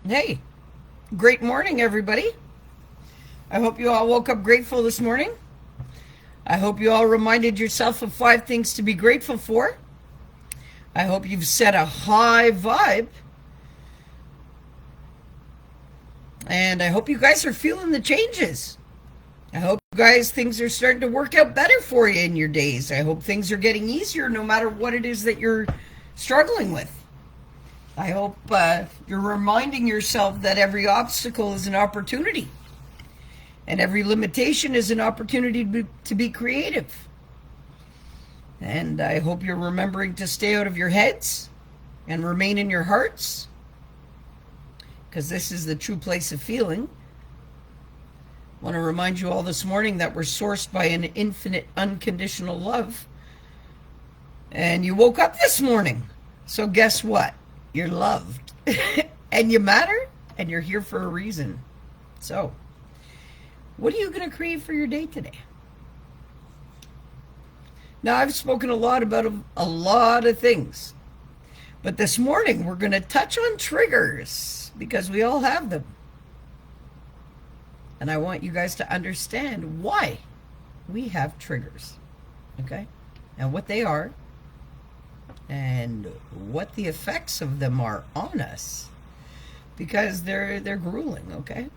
Hey, great morning, everybody. I hope you all woke up grateful this morning. I hope you all reminded yourself of 5 things to be grateful for. I hope you've set a high vibe. And I hope you guys are feeling the changes. I hope, guys, things are starting to work out better for you in your days. I hope things are getting easier no matter what it is that you're struggling with. I hope you're reminding yourself that every obstacle is an opportunity. And every limitation is an opportunity to be creative. And I hope you're remembering to stay out of your heads and remain in your hearts, because this is the true place of feeling. I want to remind you all this morning that we're sourced by an infinite, unconditional love. And you woke up this morning. So guess what? You're loved. And you matter, and you're here for a reason. So, what are you going to create for your day today? Now, I've spoken a lot about a lot of things. But this morning, we're going to touch on triggers, because we all have them. And I want you guys to understand why we have triggers. Okay? And what they are, and what the effects of them are on us, because they're grueling. Okay?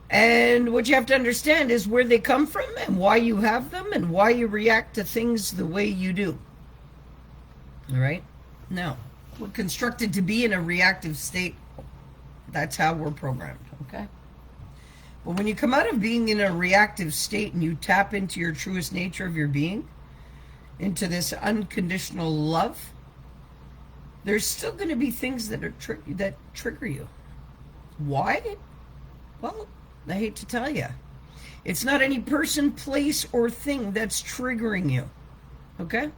And what you have to understand is where they come from and why you have them and why you react to things the way you do. All right? Now, we're constructed to be in a reactive state. That's how we're programmed. Okay? But when you come out of being in a reactive state and you tap into your truest nature of your being, into this unconditional love, there's still going to be things that trigger you. Why? Well, I hate to tell you. It's not any person, place, or thing that's triggering you. Okay?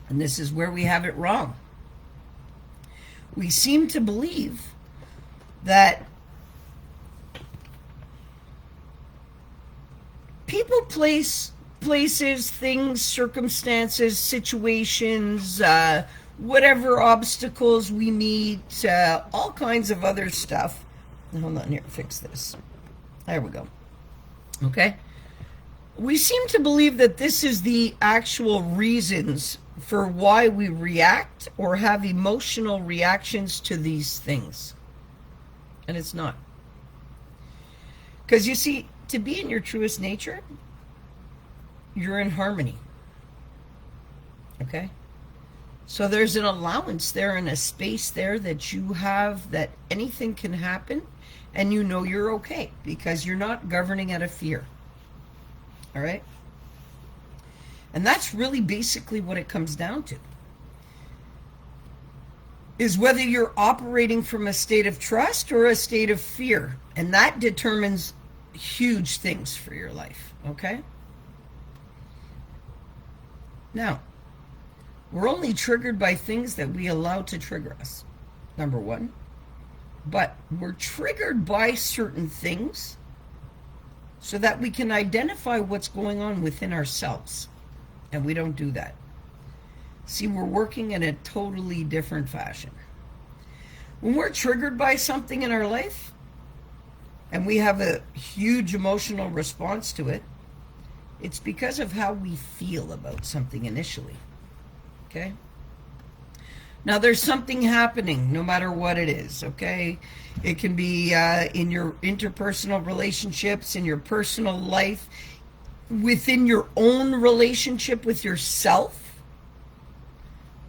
And this is where we have it wrong. We seem to believe that people, places, things, circumstances, situations, whatever obstacles we meet, all kinds of other stuff. Hold on here, fix this. There we go. Okay? We seem to believe that this is the actual reasons for why we react or have emotional reactions to these things. And it's not. Because you see, to be in your truest nature, you're in harmony. Okay? So there's an allowance there and a space there that you have, that anything can happen, and you know you're okay because you're not governing out of fear. All right? And that's really basically what it comes down to. Is whether you're operating from a state of trust or a state of fear. And that determines huge things for your life. Okay? Now, we're only triggered by things that we allow to trigger us, number one. But we're triggered by certain things so that we can identify what's going on within ourselves. And we don't do that. See, we're working in a totally different fashion. When we're triggered by something in our life, and we have a huge emotional response to it, it's because of how we feel about something initially. Okay? Now, there's something happening, no matter what it is, okay? It can be in your interpersonal relationships, in your personal life, within your own relationship with yourself,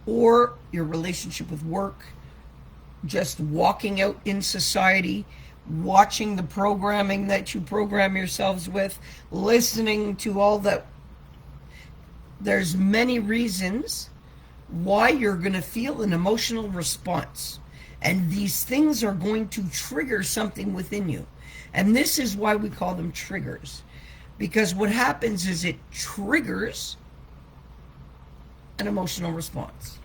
or your relationship with work, just walking out in society, watching the programming that you program yourselves with, listening to all that. There's many reasons why you're going to feel an emotional response. And these things are going to trigger something within you. And this is why we call them triggers. Because what happens is it triggers an emotional response.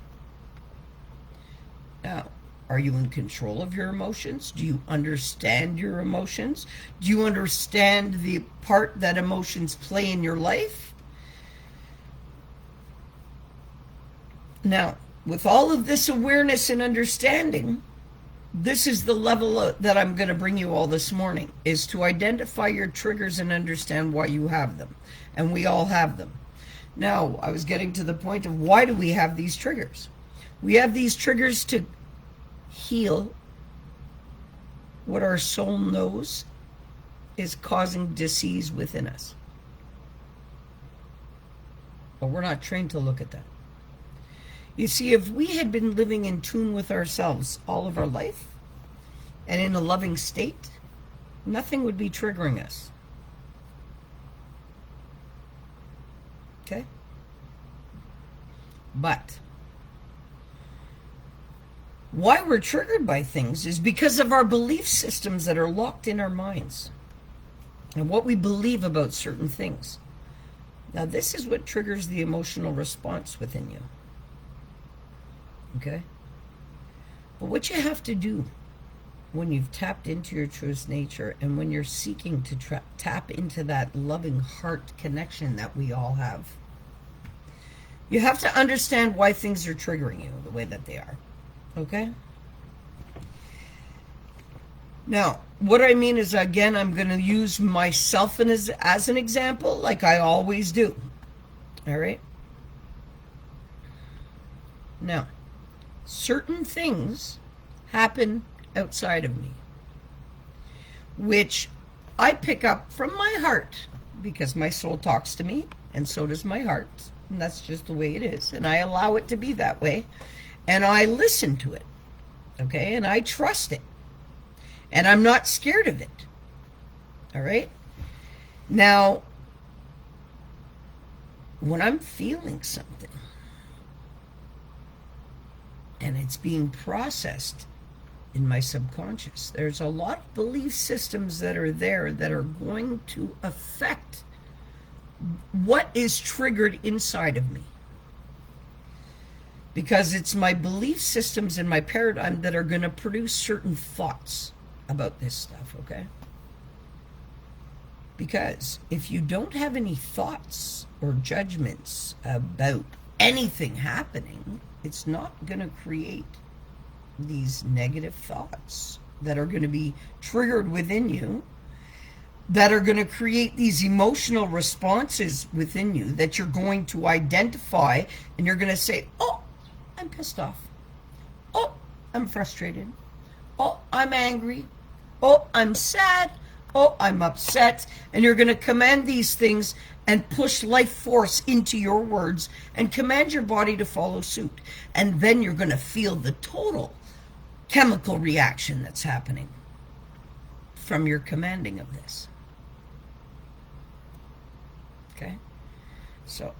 Now, are you in control of your emotions? Do you understand your emotions? Do you understand the part that emotions play in your life? Now, with all of this awareness and understanding, this is the level that I'm going to bring you all this morning, is to identify your triggers and understand why you have them. And we all have them. Now, I was getting to the point of why do we have these triggers? We have these triggers to heal what our soul knows is causing disease within us. But we're not trained to look at that. You see, if we had been living in tune with ourselves all of our life and in a loving state, nothing would be triggering us. Okay? But why we're triggered by things is because of our belief systems that are locked in our minds and what we believe about certain things. Now, this is what triggers the emotional response within you. Okay? But what you have to do when you've tapped into your truest nature and when you're seeking to tap into that loving heart connection that we all have, you have to understand why things are triggering you the way that they are. Okay? Now, what I mean is, again, I'm going to use myself as an example, like I always do. All right? Now, certain things happen outside of me, which I pick up from my heart, because my soul talks to me, and so does my heart. And that's just the way it is. And I allow it to be that way. And I listen to it. Okay? And I trust it. And I'm not scared of it. All right? Now, when I'm feeling something and it's being processed in my subconscious, there's a lot of belief systems that are there that are going to affect what is triggered inside of me. Because it's my belief systems and my paradigm that are going to produce certain thoughts about this stuff, okay? Because if you don't have any thoughts or judgments about anything happening, it's not going to create these negative thoughts that are going to be triggered within you, that are going to create these emotional responses within you that you're going to identify, and you're going to say, oh, I'm pissed off. Oh, I'm frustrated. Oh, I'm angry. Oh, I'm sad. Oh, I'm upset. And you're going to command these things and push life force into your words and command your body to follow suit. And then you're going to feel the total chemical reaction that's happening from your commanding of this. Okay? So,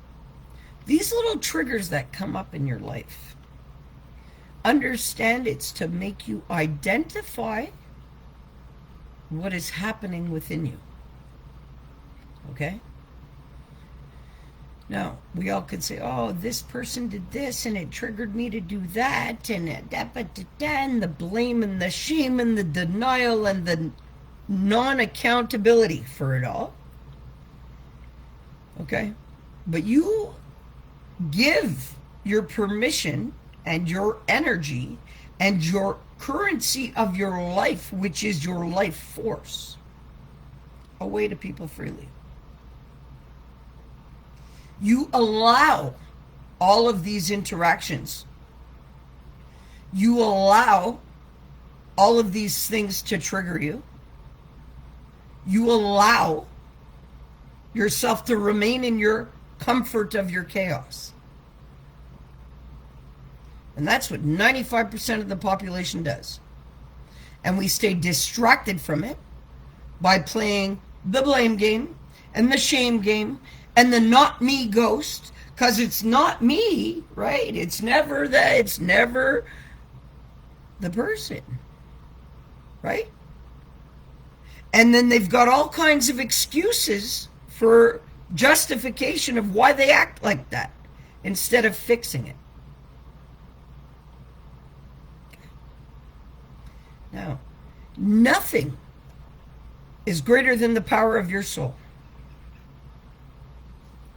these little triggers that come up in your life, understand it's to make you identify what is happening within you. Okay? Now, we all could say, oh, this person did this and it triggered me to do that, and the blame and the shame and the denial and the non-accountability for it all. Okay? But you give your permission and your energy and your currency of your life, which is your life force, away to people freely. You allow all of these interactions. You allow all of these things to trigger you. You allow yourself to remain in your comfort of your chaos. And that's what 95% of the population does. And we stay distracted from it by playing the blame game and the shame game and the not me ghost, because it's not me, right? It's never the person, right? And then they've got all kinds of excuses for justification of why they act like that instead of fixing it. Now, nothing is greater than the power of your soul.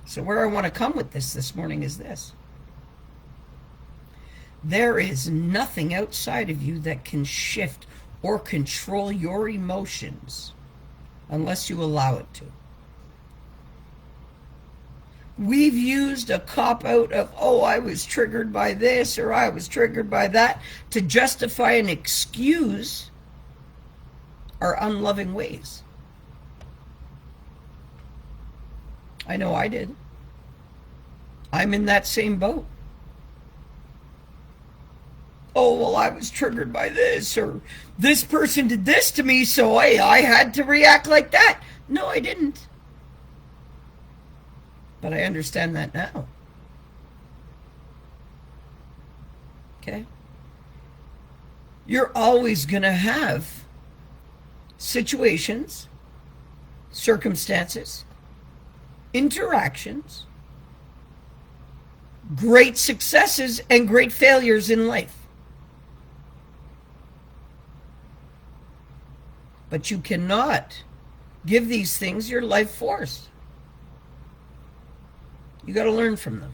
So where I want to come with this morning is this. There is nothing outside of you that can shift or control your emotions unless you allow it to. We've used a cop-out of, oh, I was triggered by this or I was triggered by that to justify and excuse our unloving ways. I know I did. I'm in that same boat. Oh, well, I was triggered by this, or this person did this to me, so I had to react like that. No, I didn't. But I understand that now. Okay? You're always going to have situations, circumstances, interactions, great successes and great failures in life. But you cannot give these things your life force. You got to learn from them.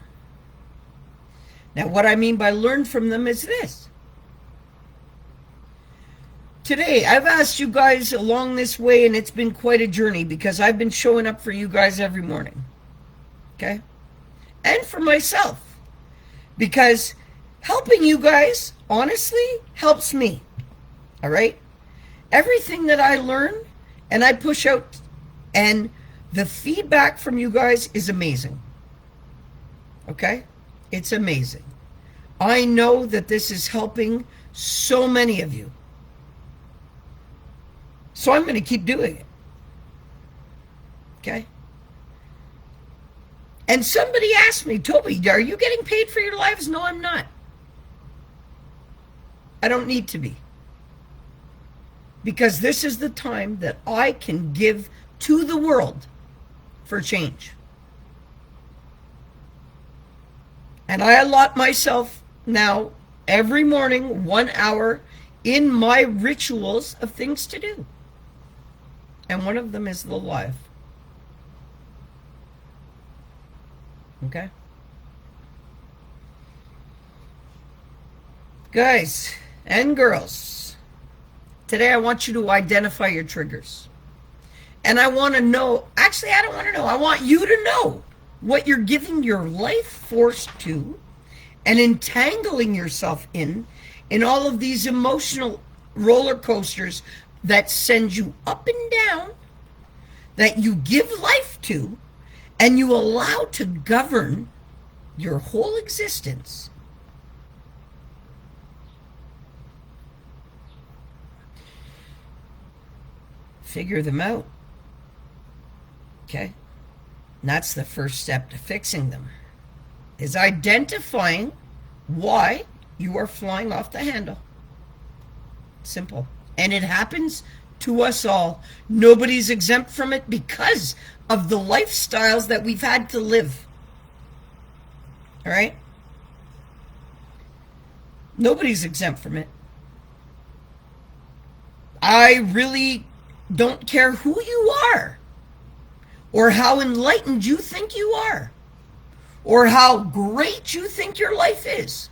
Now, what I mean by learn from them is this. Today, I've asked you guys along this way, and it's been quite a journey because I've been showing up for you guys every morning. Okay? And for myself. Because helping you guys, honestly, helps me. All right? Everything that I learn and I push out, and the feedback from you guys is amazing. Okay? It's amazing. I know that this is helping so many of you. So I'm going to keep doing it. Okay? And somebody asked me, Tobi, are you getting paid for your lives? No, I'm not. I don't need to be. Because this is the time that I can give to the world for change. And I allot myself now every morning 1 hour in my rituals of things to do. And one of them is the live. Okay? Guys and girls, today I want you to identify your triggers. And I want to know, actually I don't want to know, I want you to know what you're giving your life force to and entangling yourself in all of these emotional roller coasters that send you up and down, that you give life to, and you allow to govern your whole existence. Figure them out. Okay? And that's the first step to fixing them, is identifying why you are flying off the handle. Simple. And it happens to us all. Nobody's exempt from it because of the lifestyles that we've had to live. All right? Nobody's exempt from it. I really don't care who you are, or how enlightened you think you are, or how great you think your life is,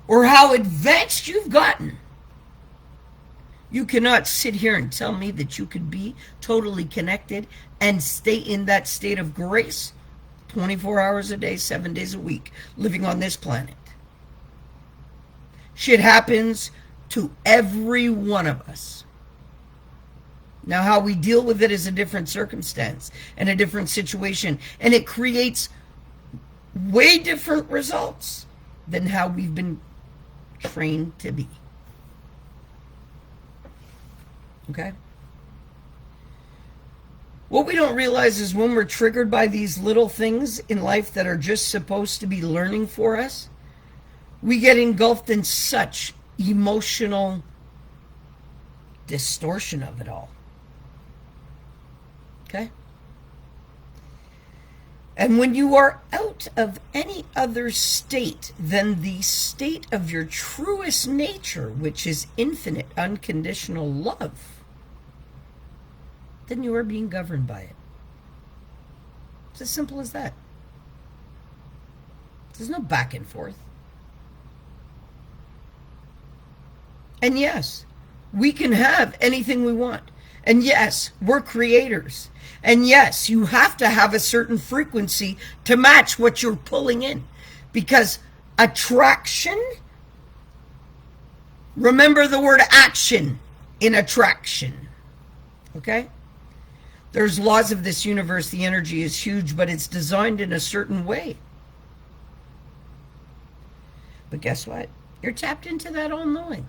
or how advanced you've gotten. You cannot sit here and tell me that you could be totally connected and stay in that state of grace 24 hours a day, 7 days a week, living on this planet. Shit happens to every one of us. Now, how we deal with it is a different circumstance and a different situation, and it creates way different results than how we've been trained to be. Okay? What we don't realize is when we're triggered by these little things in life that are just supposed to be learning for us, we get engulfed in such emotional distortion of it all. Okay? And when you are out of any other state than the state of your truest nature, which is infinite, unconditional love, then you are being governed by it. It's as simple as that. There's no back and forth. And yes, we can have anything we want. And yes, we're creators. And yes, you have to have a certain frequency to match what you're pulling in. Because attraction, remember the word action in attraction. Okay? There's laws of this universe. The energy is huge, but it's designed in a certain way. But guess what? You're tapped into that all-knowing.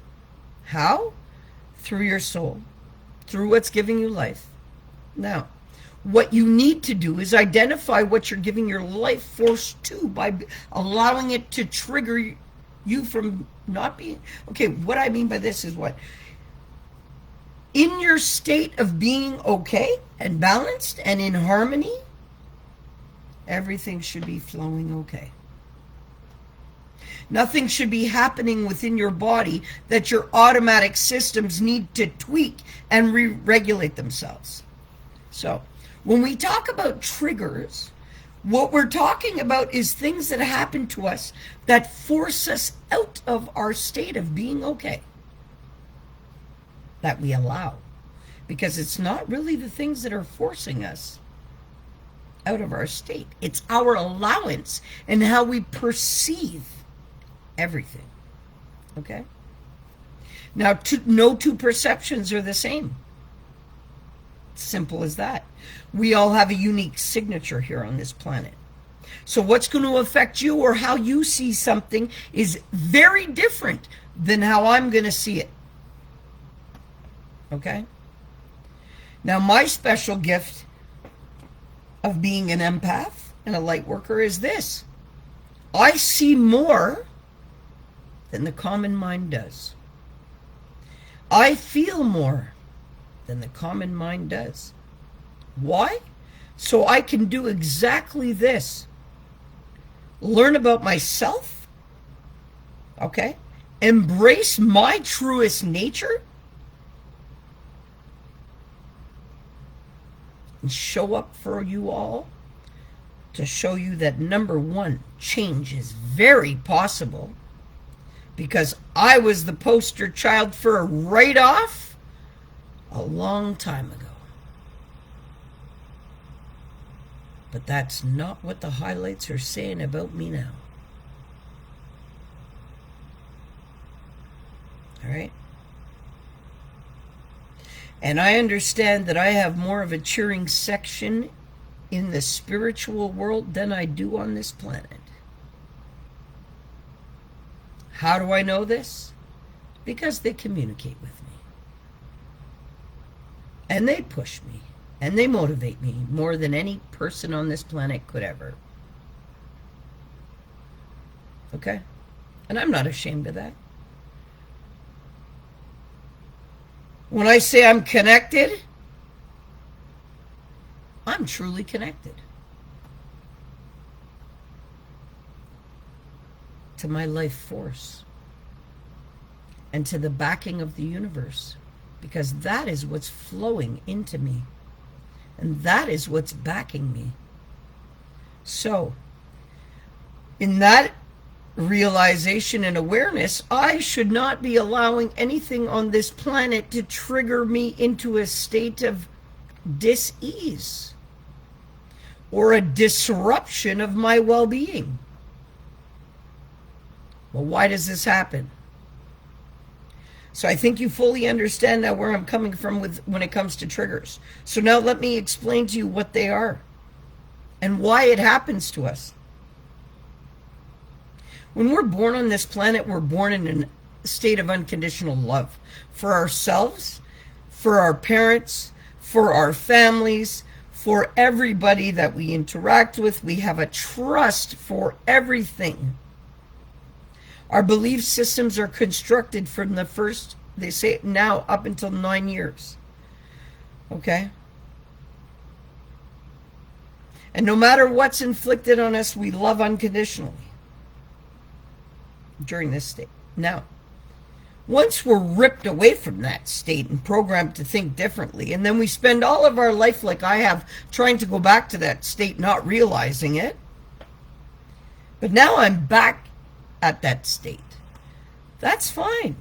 How? Through your soul. Through what's giving you life. Now, what you need to do is identify what you're giving your life force to by allowing it to trigger you from not being... Okay, what I mean by this is what? In your state of being okay and balanced and in harmony, everything should be flowing okay. Nothing should be happening within your body that your automatic systems need to tweak and re-regulate themselves. So, when we talk about triggers, what we're talking about is things that happen to us that force us out of our state of being okay. That we allow. Because it's not really the things that are forcing us out of our state. It's our allowance and how we perceive everything. Okay? Now, no two perceptions are the same. Simple as that. We all have a unique signature here on this planet. So what's going to affect you or how you see something is very different than how I'm going to see it. Okay? Now, my special gift of being an empath and a light worker is this. I see more than the common mind does. I feel more than the common mind does. Why? So I can do exactly this. Learn about myself, okay? Embrace my truest nature, and show up for you all to show you that, number one, change is very possible, because I was the poster child for a write-off a long time ago. But that's not what the highlights are saying about me now. All right? And I understand that I have more of a cheering section in the spiritual world than I do on this planet. How do I know this? Because they communicate with me. And they push me. And they motivate me more than any person on this planet could ever. Okay? And I'm not ashamed of that. When I say I'm connected, I'm truly connected to my life force and to the backing of the universe, because that is what's flowing into me and that is what's backing me. So, in that realization and awareness, I should not be allowing anything on this planet to trigger me into a state of dis-ease or a disruption of my well-being. Well, why does this happen? So I think you fully understand now where I'm coming from when it comes to triggers. So now let me explain to you what they are and why it happens to us. When we're born on this planet, we're born in a state of unconditional love for ourselves, for our parents, for our families, for everybody that we interact with. We have a trust for everything. Our belief systems are constructed from the first, they say now, up until 9 years. Okay? And no matter what's inflicted on us, we love unconditionally during this state. Now, once we're ripped away from that state and programmed to think differently, and then we spend all of our life, like I have, trying to go back to that state, not realizing it. But now I'm back at that state. That's fine.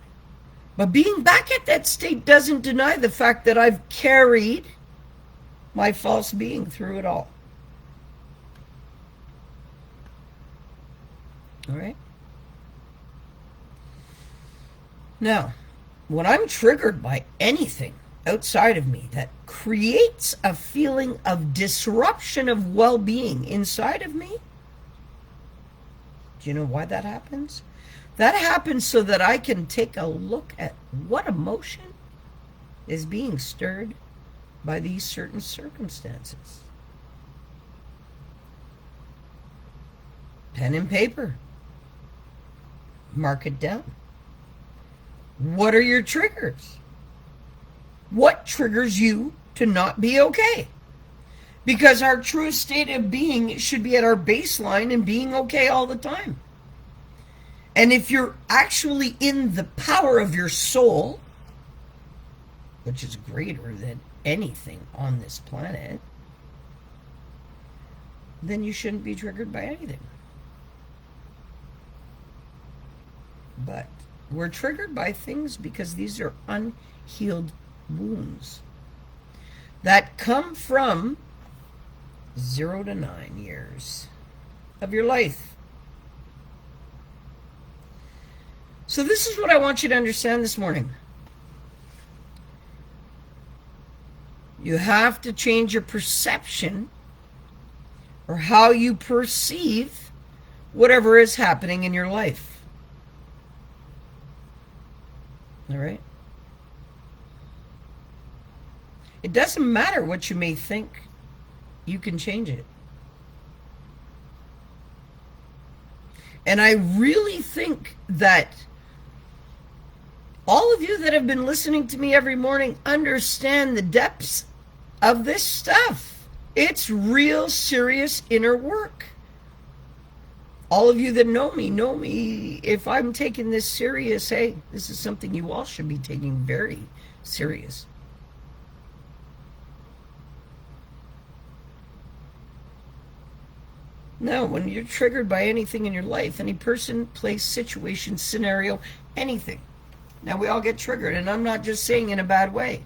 But being back at that state doesn't deny the fact that I've carried my false being through it all. All right? Now, when I'm triggered by anything outside of me that creates a feeling of disruption of well-being inside of me, do you know why that happens? That happens so that I can take a look at what emotion is being stirred by these certain circumstances. Pen and paper. Mark it down. What are your triggers? What triggers you to not be okay? Because our true state of being should be at our baseline and being okay all the time. And if you're actually in the power of your soul, which is greater than anything on this planet, then you shouldn't be triggered by anything. But we're triggered by things because these are unhealed wounds that come from 0 to 9 years of your life. So this is what I want you to understand this morning. You have to change your perception or how you perceive whatever is happening in your life. All right? It doesn't matter what you may think. You can change it. And I really think that all of you that have been listening to me every morning understand the depths of this stuff. It's real serious inner work. All of you that know me, if I'm taking this serious, hey, this is something you all should be taking very serious. Now, when you're triggered by anything in your life, any person, place, situation, scenario, anything. Now, we all get triggered, and I'm not just saying in a bad way.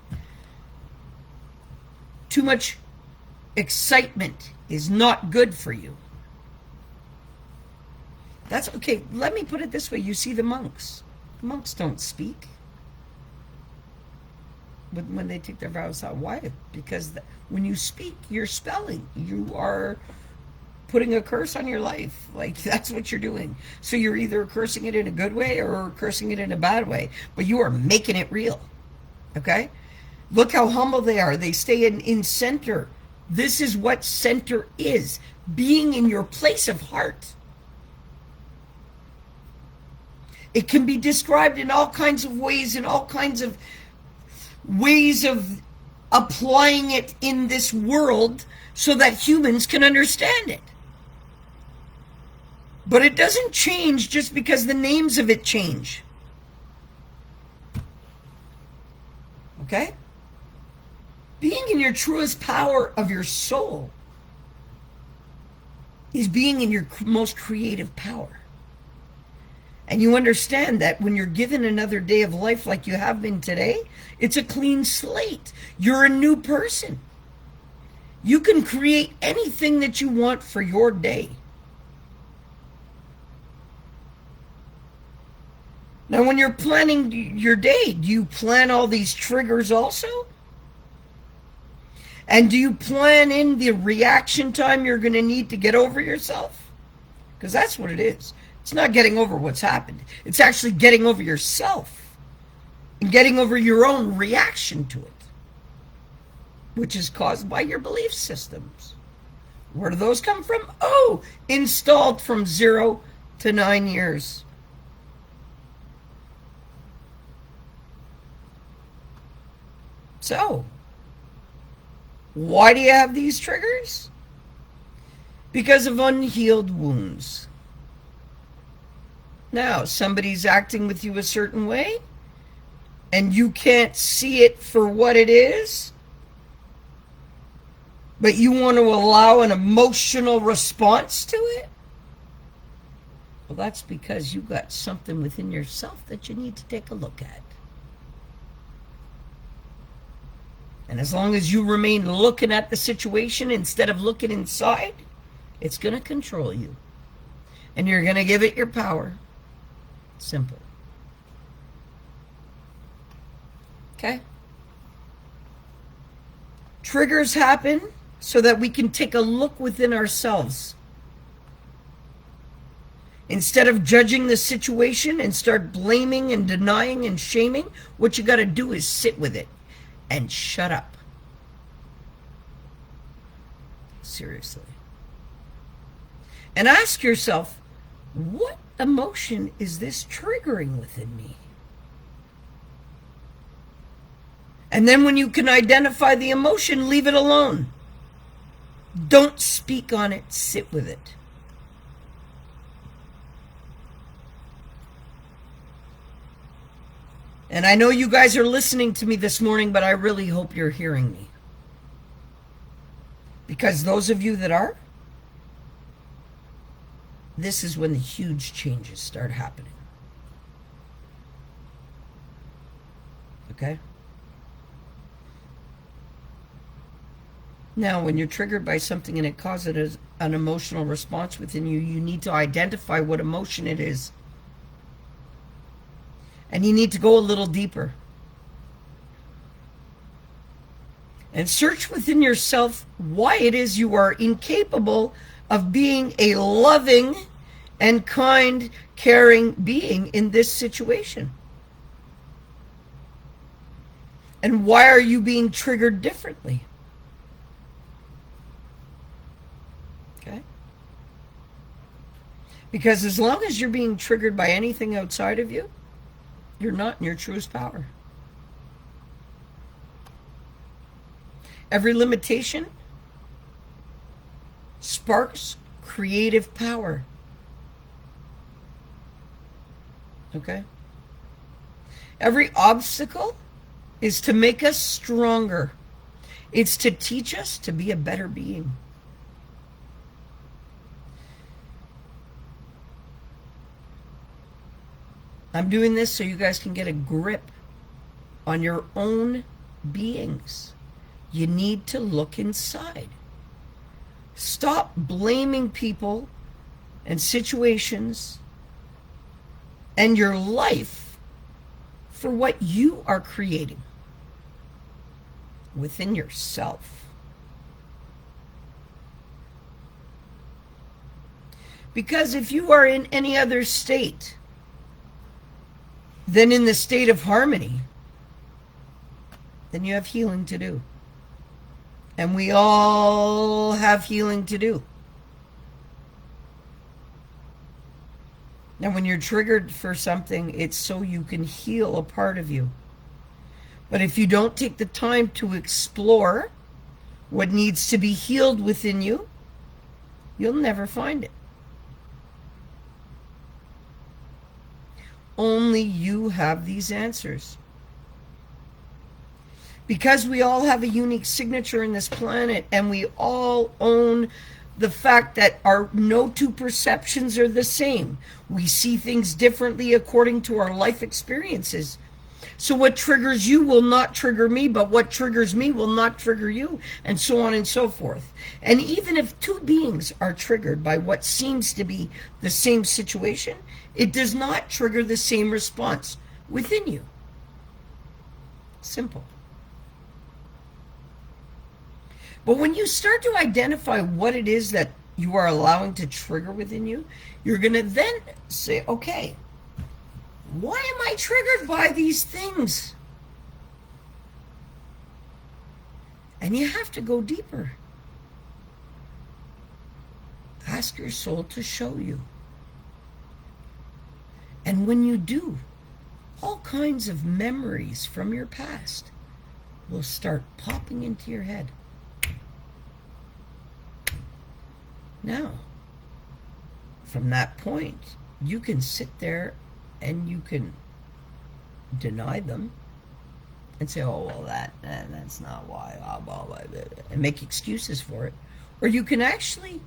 Too much excitement is not good for you. That's okay. Let me put it this way. You see the monks. The monks don't speak. But when they take their vows out, why? Because when you speak, you're spelling. You are putting a curse on your life. Like, that's what you're doing. So you're either cursing it in a good way or cursing it in a bad way. But you are making it real. Okay? Look how humble they are. They stay in center. This is what center is. Being in your place of heart. It can be described in all kinds of ways, in all kinds of ways of applying it in this world so that humans can understand it. But it doesn't change just because the names of it change. Okay? Being in your truest power of your soul is being in your most creative power. And you understand that when you're given another day of life like you have been today, it's a clean slate. You're a new person. You can create anything that you want for your day. Now, when you're planning your day, do you plan all these triggers also? And do you plan in the reaction time you're going to need to get over yourself? Because that's what it is. It's not getting over what's happened. It's actually getting over yourself and getting over your own reaction to it, which is caused by your belief systems. Where do those come from? Oh, installed from 0 to 9 years. So, why do you have these triggers? Because of unhealed wounds. Now, somebody's acting with you a certain way, and you can't see it for what it is, but you want to allow an emotional response to it? Well, that's because you got something within yourself that you need to take a look at. And as long as you remain looking at the situation instead of looking inside, it's going to control you. And you're going to give it your power. Simple. Okay? Triggers happen so that we can take a look within ourselves. Instead of judging the situation and start blaming and denying and shaming, what you got to do is sit with it and shut up. Seriously. And ask yourself, what emotion is this triggering within me? And then when you can identify the emotion, leave it alone. Don't speak on it, sit with it. And I know you guys are listening to me this morning, but I really hope you're hearing me. Because those of you that are, this is when the huge changes start happening. Okay? Now, when you're triggered by something and it causes an emotional response within you, you need to identify what emotion it is. And you need to go a little deeper. And search within yourself why it is you are incapable of being a loving and kind, caring being in this situation. And why are you being triggered differently? Okay? Because as long as you're being triggered by anything outside of you, you're not in your truest power. Every limitation sparks creative power. Okay? Every obstacle is to make us stronger. It's to teach us to be a better being. I'm doing this so you guys can get a grip on your own beings. You need to look inside. Stop blaming people and situations and your life for what you are creating within yourself. Because if you are in any other state than in the state of harmony, then you have healing to do. And we all have healing to do. Now, when you're triggered for something, it's so you can heal a part of you. But if you don't take the time to explore what needs to be healed within you, you'll never find it. Only you have these answers. Because we all have a unique signature in this planet, and we all own the fact that our no two perceptions are the same. We see things differently according to our life experiences. So what triggers you will not trigger me, but what triggers me will not trigger you, and so on and so forth. And even if two beings are triggered by what seems to be the same situation, it does not trigger the same response within you. Simple. But when you start to identify what it is that you are allowing to trigger within you, you're going to then say, okay, why am I triggered by these things? And you have to go deeper. Ask your soul to show you. And when you do, all kinds of memories from your past will start popping into your head. Now, from that point, you can sit there and you can deny them and say, oh, well, that's not why, blah, blah, blah, and make excuses for it. Or you can actually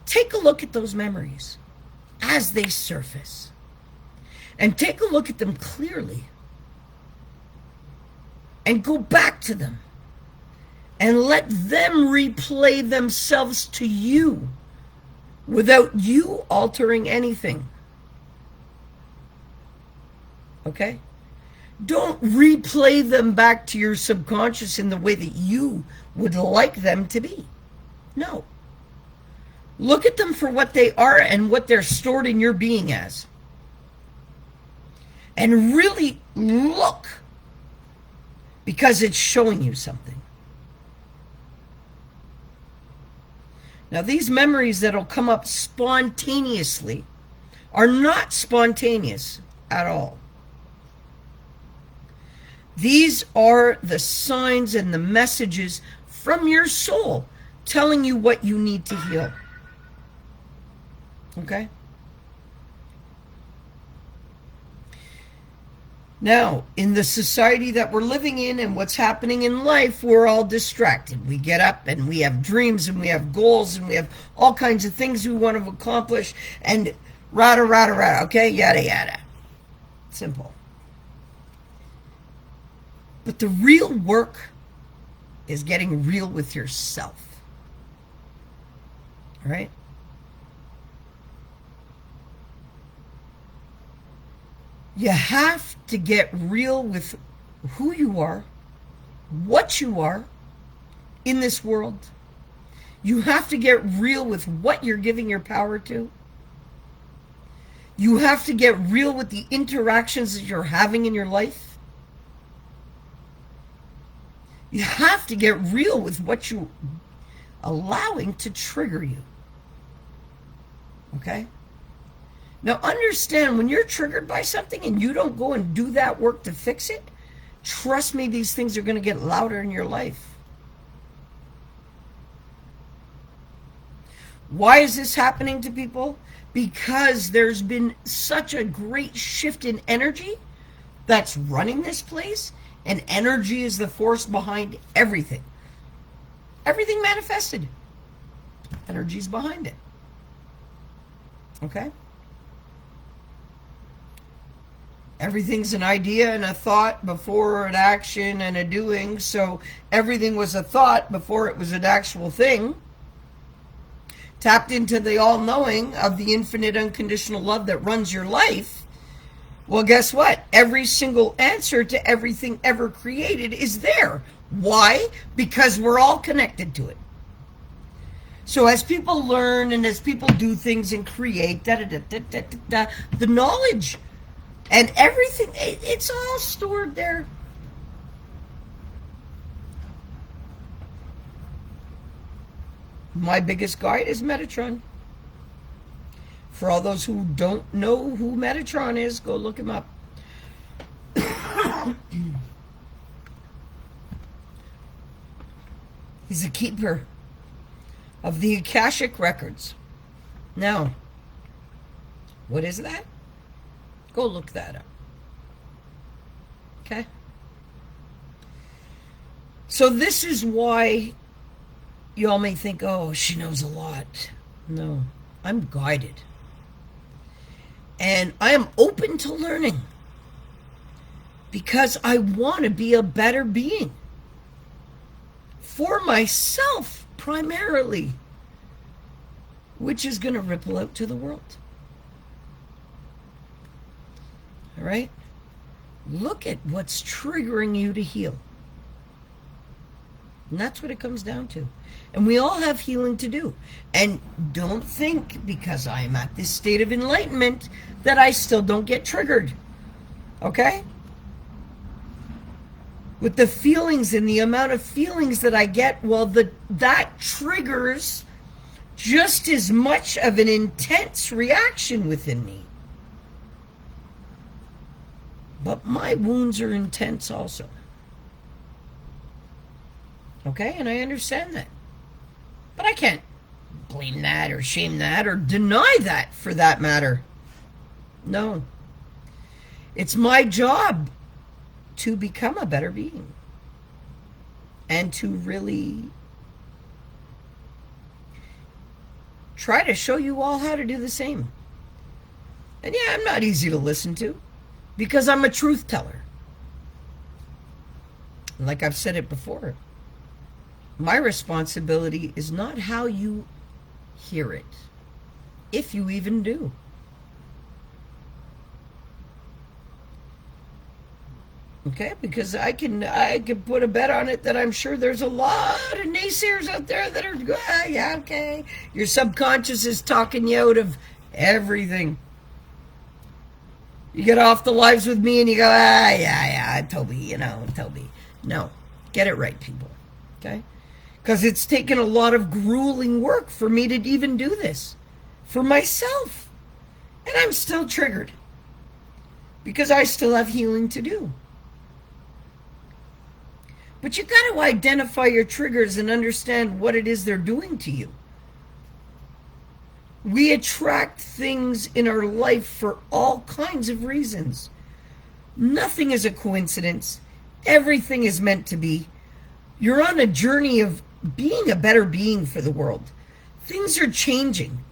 take a look at those memories as they surface and take a look at them clearly and go back to them and let them replay themselves to you without you altering anything. Okay? Don't replay them back to your subconscious in the way that you would like them to be. No. Look at them for what they are and what they're stored in your being as. And really look, because it's showing you something. Now, these memories that'll come up spontaneously are not spontaneous at all. These are the signs and the messages from your soul telling you what you need to heal. Okay? Now, in the society that we're living in and what's happening in life, we're all distracted. We get up and we have dreams and we have goals and we have all kinds of things we want to accomplish and rada, rada, rada, okay? Yada, yada. Simple. But the real work is getting real with yourself. All right? You have to get real with who you are, what you are in this world. You have to get real with what you're giving your power to. You have to get real with the interactions that you're having in your life. You have to get real with what you're allowing to trigger you. Okay? Now understand, when you're triggered by something and you don't go and do that work to fix it, trust me, these things are going to get louder in your life. Why is this happening to people? Because there's been such a great shift in energy that's running this place, and energy is the force behind everything. Everything manifested. Energy's behind it. Okay? Everything's an idea and a thought before an action and a doing. So everything was a thought before it was an actual thing. Tapped into the all-knowing of the infinite unconditional love that runs your life. Well, guess what? Every single answer to everything ever created is there. Why? Because we're all connected to it. So as people learn and as people do things and create, the knowledge and everything, it's all stored there. My biggest guide is Metatron. For all those who don't know who Metatron is, go look him up. He's a keeper of the Akashic records. Now, what is that? Go look that up. Okay? So this is why you all may think, oh, she knows a lot. No, I'm guided. And I am open to learning. Because I want to be a better being. For myself, primarily. Which is going to ripple out to the world. All right? Look at what's triggering you to heal. And that's what it comes down to. And we all have healing to do. And don't think, because I am at this state of enlightenment, that I still don't get triggered. Okay? With the feelings and the amount of feelings that I get, well, that triggers just as much of an intense reaction within me. But my wounds are intense also. Okay? And I understand that. But I can't blame that or shame that or deny that, for that matter. No. It's my job to become a better being. And to really try to show you all how to do the same. And yeah, I'm not easy to listen to. Because I'm a truth teller. Like I've said it before. My responsibility is not how you hear it, if you even do. Okay, because I can put a bet on it that I'm sure there's a lot of naysayers out there that are, yeah, okay. Your subconscious is talking you out of everything. You get off the lives with me and you go, yeah, Tobi, Tobi. No, get it right, people. Okay? Because it's taken a lot of grueling work for me to even do this for myself. And I'm still triggered because I still have healing to do. But you got to identify your triggers and understand what it is they're doing to you. We attract things in our life for all kinds of reasons. Nothing is a coincidence. Everything is meant to be. You're on a journey of being a better being for the world. Things are changing.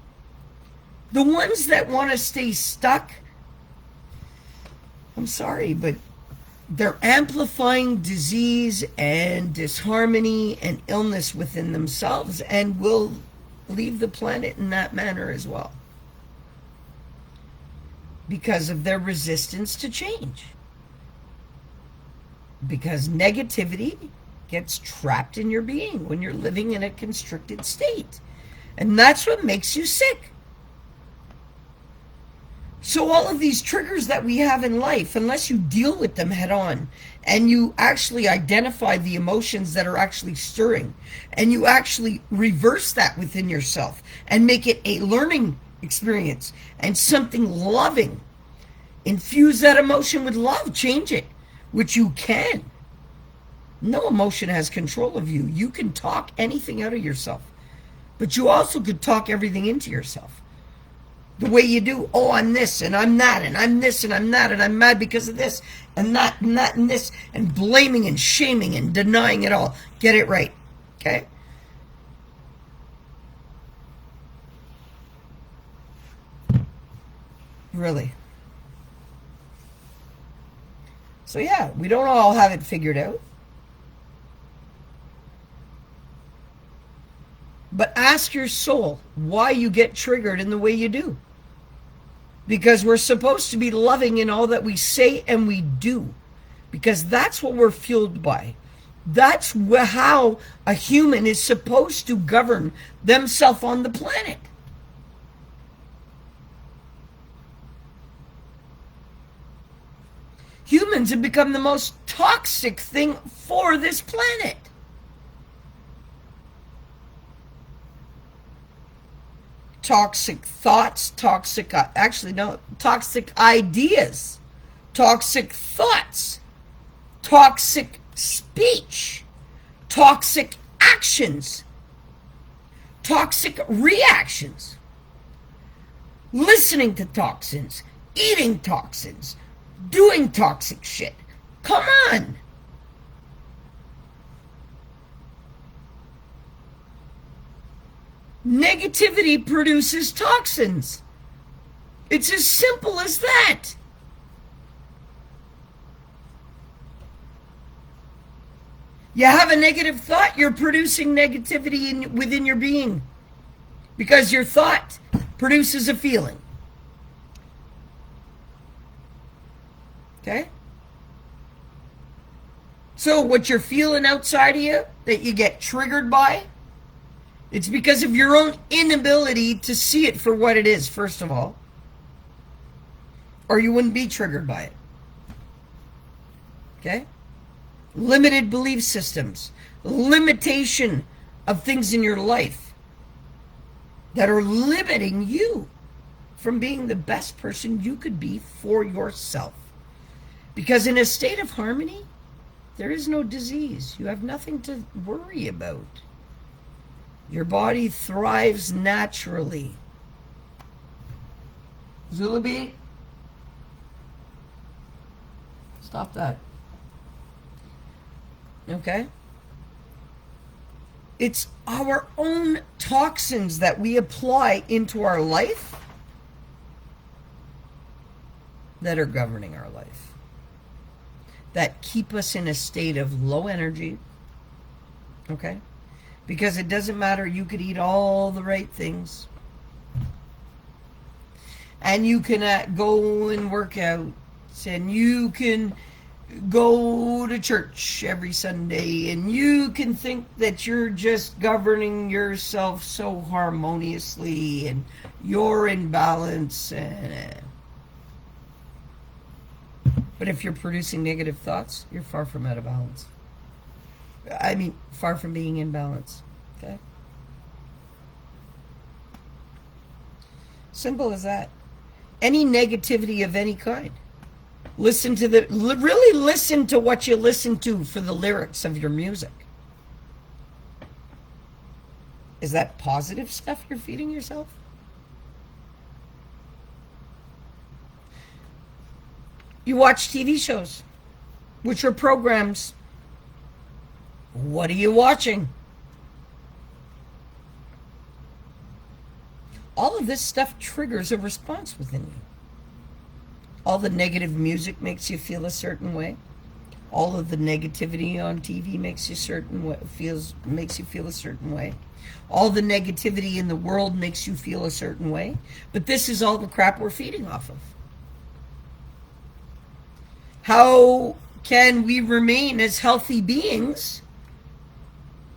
The ones that want to stay stuck, I'm sorry, but they're amplifying disease and disharmony and illness within themselves and will leave the planet in that manner as well because of their resistance to change. Because negativity gets trapped in your being when you're living in a constricted state. And that's what makes you sick. So all of these triggers that we have in life, unless you deal with them head on and you actually identify the emotions that are actually stirring and you actually reverse that within yourself and make it a learning experience and something loving, infuse that emotion with love, change it, which you can. No emotion has control of you. You can talk anything out of yourself, but you also could talk everything into yourself. The way you do, I'm this and I'm that and I'm this and I'm that and I'm mad because of this and that and that and this and blaming and shaming and denying it all. Get it right, okay? Really. So yeah, we don't all have it figured out. But ask your soul why you get triggered in the way you do. Because we're supposed to be loving in all that we say and we do. Because that's what we're fueled by. That's how a human is supposed to govern themselves on the planet. Humans have become the most toxic thing for this planet. Toxic thoughts, toxic ideas, toxic thoughts, toxic speech, toxic actions, toxic reactions, listening to toxins, eating toxins, doing toxic shit. Come on. Negativity produces toxins. It's as simple as that. You have a negative thought, you're producing negativity within your being. Because your thought produces a feeling. Okay? So what you're feeling outside of you, that you get triggered by, it's because of your own inability to see it for what it is, first of all. Or you wouldn't be triggered by it. Okay? Limited belief systems. Limitation of things in your life that are limiting you from being the best person you could be for yourself. Because in a state of harmony, there is no disease. You have nothing to worry about. Your body thrives naturally. Zulubi? Stop that. Okay? It's our own toxins that we apply into our life that are governing our life. That keep us in a state of low energy. Okay? Because it doesn't matter. You could eat all the right things. And you can go and work out. And you can go to church every Sunday. And you can think that you're just governing yourself so harmoniously. And you're in balance. But if you're producing negative thoughts, you're far from out of balance. I mean, far from being in balance. Okay? Simple as that. Any negativity of any kind. Really listen to what you listen to for the lyrics of your music. Is that positive stuff you're feeding yourself? You watch TV shows, which are programs. What are you watching? All of this stuff triggers a response within you. All the negative music makes you feel a certain way. All of the negativity on TV makes you feel a certain way. All the negativity in the world makes you feel a certain way. But this is all the crap we're feeding off of. How can we remain as healthy beings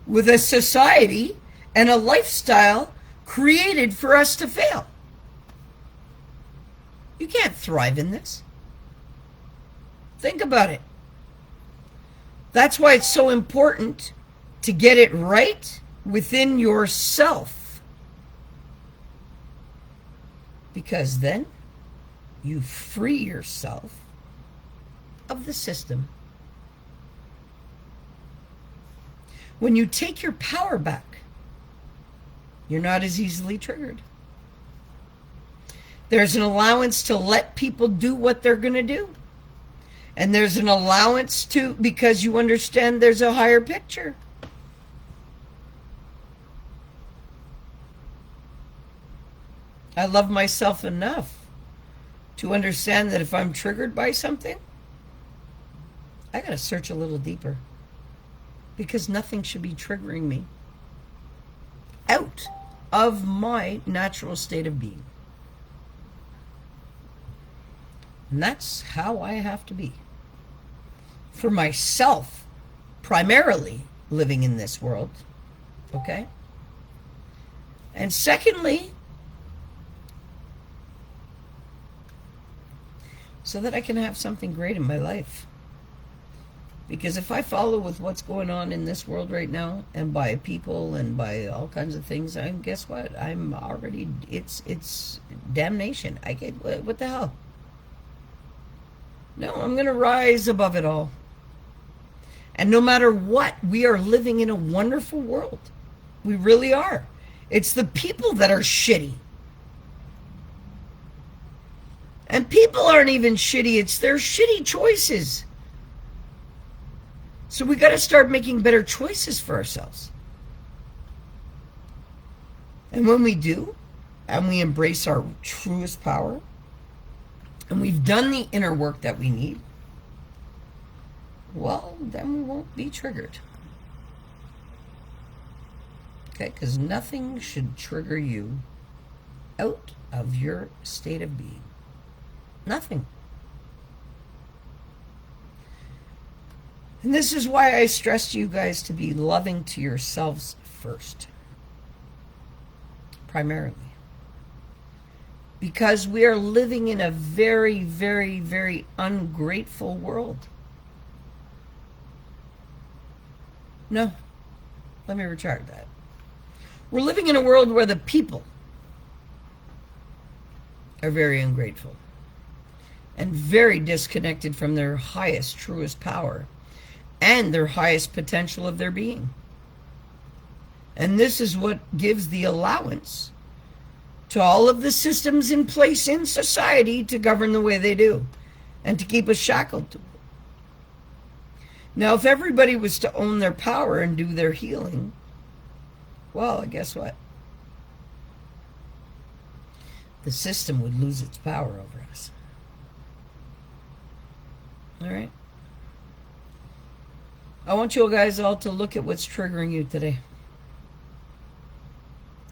with a society and a lifestyle created for us to fail? You can't thrive in this. Think about it. That's why it's so important to get it right within yourself. Because then you free yourself of the system. When you take your power back, you're not as easily triggered. There's an allowance to let people do what they're going to do. And there's an allowance to, because you understand there's a higher picture. I love myself enough to understand that if I'm triggered by something, I got to search a little deeper. Because nothing should be triggering me out of my natural state of being. And that's how I have to be. For myself, primarily living in this world. Okay? And secondly, so that I can have something great in my life. Because if I follow with what's going on in this world right now, and by people and by all kinds of things, guess what? I'm already, it's damnation. I get, what the hell? No, I'm going to rise above it all. And no matter what, we are living in a wonderful world. We really are. It's the people that are shitty. And people aren't even shitty. It's their shitty choices. So we got to start making better choices for ourselves. And when we do, and we embrace our truest power, and we've done the inner work that we need, well, then we won't be triggered. Okay, because nothing should trigger you out of your state of being. Nothing. And this is why I stress to you guys to be loving to yourselves first. Primarily. Because we are living in a very, very, very ungrateful world. No, let me retract that. We're living in a world where the people are very ungrateful and very disconnected from their highest, truest power and their highest potential of their being. And this is what gives the allowance to all of the systems in place in society to govern the way they do and to keep us shackled to it. Now, if everybody was to own their power and do their healing, well, guess what? The system would lose its power over us. All right? I want you guys all to look at what's triggering you today.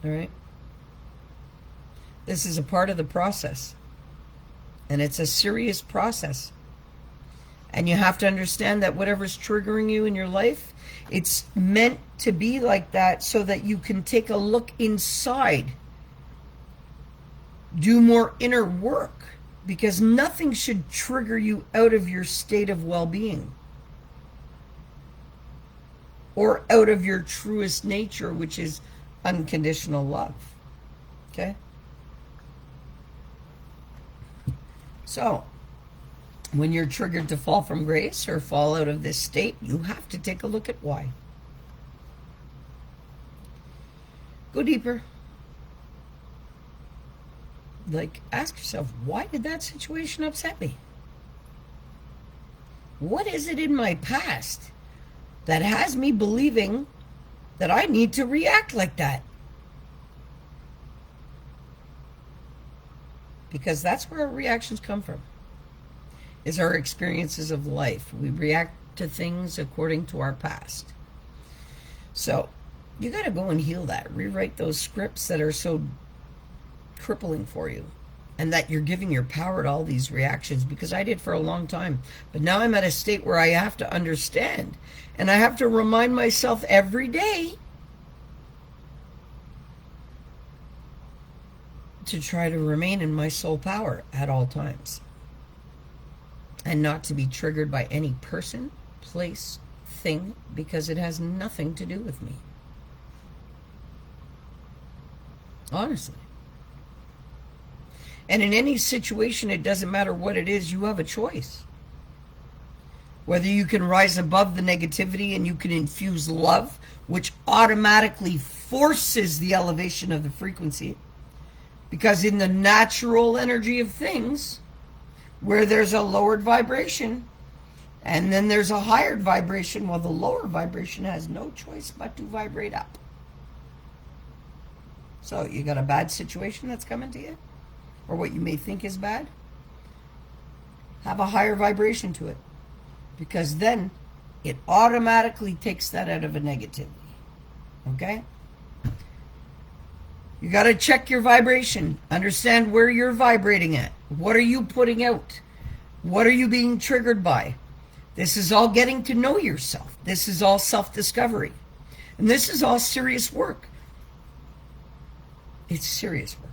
All right? This is a part of the process. And it's a serious process. And you have to understand that whatever's triggering you in your life, it's meant to be like that so that you can take a look inside. Do more inner work. Because nothing should trigger you out of your state of well-being. Or out of your truest nature, which is unconditional love. Okay? So, when you're triggered to fall from grace or fall out of this state, you have to take a look at why. Go deeper. Like, ask yourself, why did that situation upset me? What is it in my past that has me believing that I need to react like that? Because that's where our reactions come from, is our experiences of life. We react to things according to our past. So, you got to go and heal that. Rewrite those scripts that are so crippling for you, and that you're giving your power to all these reactions, because I did for a long time. But now I'm at a state where I have to understand, and I have to remind myself every day to try to remain in my soul power at all times, and not to be triggered by any person, place, thing, because it has nothing to do with me. Honestly. And in any situation, it doesn't matter what it is, you have a choice. Whether you can rise above the negativity and you can infuse love, which automatically forces the elevation of the frequency. Because in the natural energy of things, where there's a lowered vibration, and then there's a higher vibration, well, the lower vibration has no choice but to vibrate up. So you got a bad situation that's coming to you, or what you may think is bad, have a higher vibration to it, because then it automatically takes that out of a negativity. Okay? You got to check your vibration. Understand where you're vibrating at. What are you putting out? What are you being triggered by? This is all getting to know yourself. This is all self-discovery. And this is all serious work. It's serious work.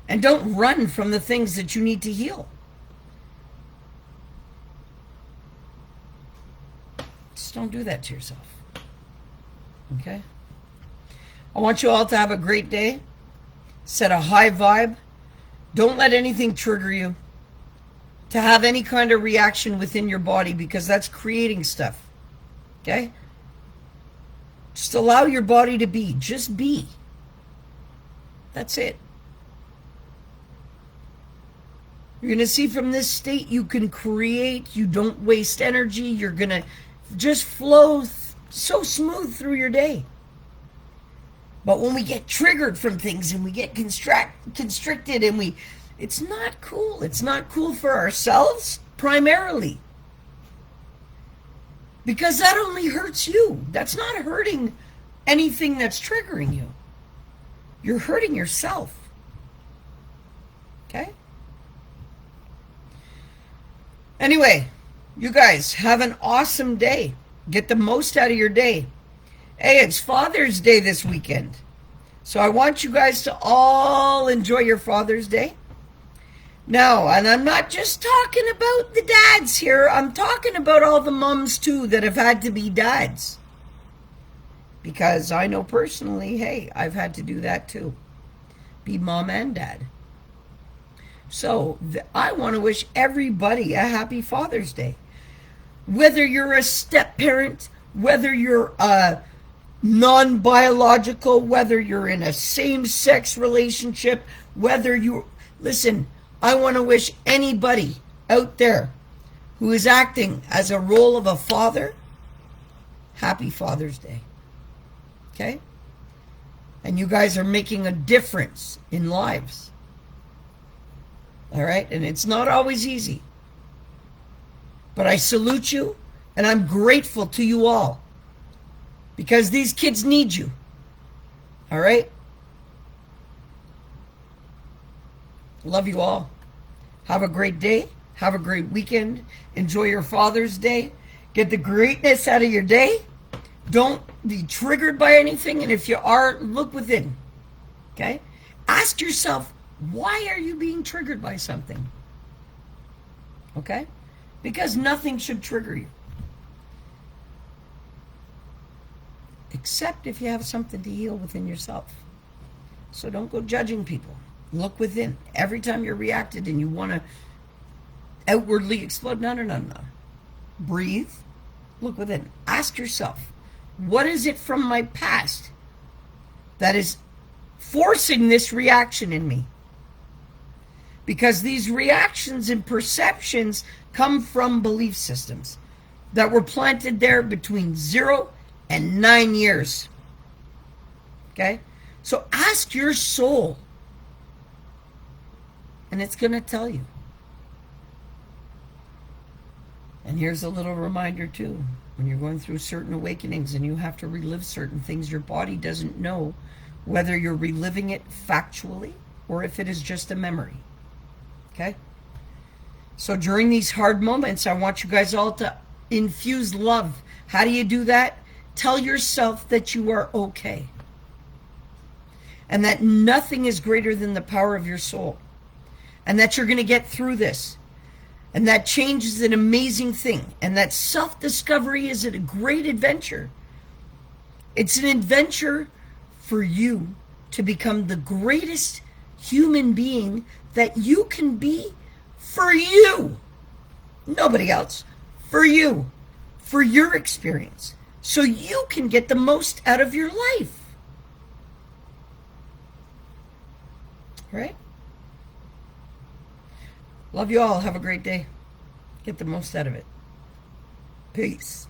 And don't run from the things that you need to heal. Just don't do that to yourself. Okay? I want you all to have a great day. Set a high vibe. Don't let anything trigger you to have any kind of reaction within your body, because that's creating stuff. Okay? Just allow your body to be. Just be. That's it. You're going to see from this state you can create. You don't waste energy. You're going to just flow so smooth through your day. But when we get triggered from things and we get constricted and it's not cool. It's not cool for ourselves primarily. Because that only hurts you. That's not hurting anything that's triggering you. You're hurting yourself. Okay? Anyway, you guys have an awesome day. Get the most out of your day. Hey, it's Father's Day this weekend. So I want you guys to all enjoy your Father's Day. Now, and I'm not just talking about the dads here. I'm talking about all the mums too that have had to be dads. Because I know personally, hey, I've had to do that too. Be mom and dad. So I want to wish everybody a happy Father's Day. Whether you're a step-parent, whether you're a non-biological, whether you're in a same-sex relationship, whether you... Listen, I want to wish anybody out there who is acting as a role of a father, happy Father's Day. Okay? And you guys are making a difference in lives. All right? And it's not always easy. But I salute you, and I'm grateful to you all. Because these kids need you. All right? Love you all. Have a great day. Have a great weekend. Enjoy your Father's Day. Get the greatness out of your day. Don't be triggered by anything. And if you are, look within. Okay? Ask yourself, why are you being triggered by something? Okay? Because nothing should trigger you. Except if you have something to heal within yourself. So don't go judging people. Look within. Every time you're reacted and you want to outwardly explode, no. Breathe. Look within. Ask yourself, what is it from my past that is forcing this reaction in me? Because these reactions and perceptions come from belief systems that were planted there between 0 and 9 years. Okay? So ask your soul, and it's going to tell you. And here's a little reminder too. When you're going through certain awakenings and you have to relive certain things, your body doesn't know whether you're reliving it factually or if it is just a memory. Okay? So during these hard moments, I want you guys all to infuse love. How do you do that? Tell yourself that you are okay. And that nothing is greater than the power of your soul. And that you're going to get through this. And that change is an amazing thing. And that self-discovery is a great adventure. It's an adventure for you to become the greatest human being that you can be for you. Nobody else. For you. For your experience. So you can get the most out of your life. Right? Love you all. Have a great day. Get the most out of it. Peace.